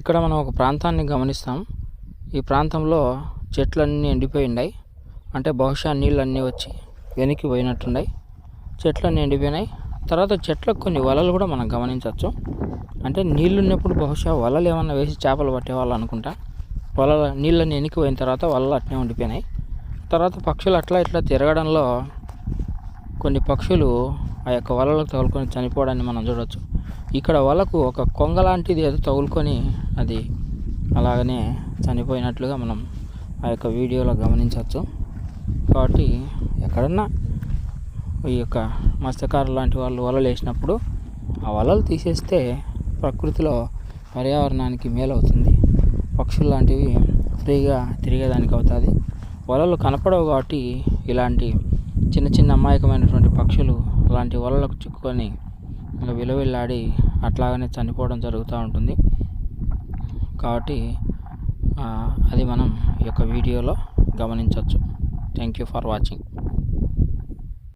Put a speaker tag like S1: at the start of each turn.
S1: ఇక్కడ మనం ఒక ప్రాంతాన్ని గమనిస్తాం. ఈ ప్రాంతంలో చెట్లన్నీ ఎండిపోయి ఉన్నాయి. అంటే బహుశా నీళ్ళన్నీ వచ్చి వెనక్కి పోయినట్టున్నాయి. చెట్లన్నీ ఎండిపోయినాయి. తర్వాత చెట్లకు కొన్ని వలలు కూడా మనం గమనించవచ్చు. అంటే నీళ్ళు ఉన్నప్పుడు బహుశా వలలు ఏమన్నా వేసి చేపలు పట్టేవాళ్ళు అనుకుంటా. వలల నీళ్ళని వెనక్కి పోయిన తర్వాత వలలు అట్నే ఉండిపోయినాయి. తర్వాత పక్షులు అట్లా ఇట్లా తిరగడంలో కొన్ని పక్షులు ఆ యొక్క వలలకు తగులుకొని చనిపోవడాన్ని మనం చూడవచ్చు. ఇక్కడ వలకు ఒక కొంగ లాంటిది ఏదో తగులుకొని అది అలాగనే చనిపోయినట్లుగా మనం ఆ యొక్క వీడియోలో గమనించవచ్చు. కాబట్టి ఎక్కడన్నా ఈ యొక్క మత్స్యకారులు లాంటి వాళ్ళు వలలు వేసినప్పుడు ఆ వలలు తీసేస్తే ప్రకృతిలో పర్యావరణానికి మేలు అవుతుంది. పక్షులు లాంటివి ఫ్రీగా తిరిగేదానికి అవుతుంది. వలలు కనపడవు కాబట్టి ఇలాంటి చిన్న చిన్న అమాయకమైనటువంటి పక్షులు అలాంటి వలలకు చిక్కుకొని విలువిల్లాడి అట్లాగనే చనిపోవడం జరుగుతూ ఉంటుంది. కాబట్టి అది మనం ఈ యొక్క వీడియోలో గమనించవచ్చు. Thank you for watching.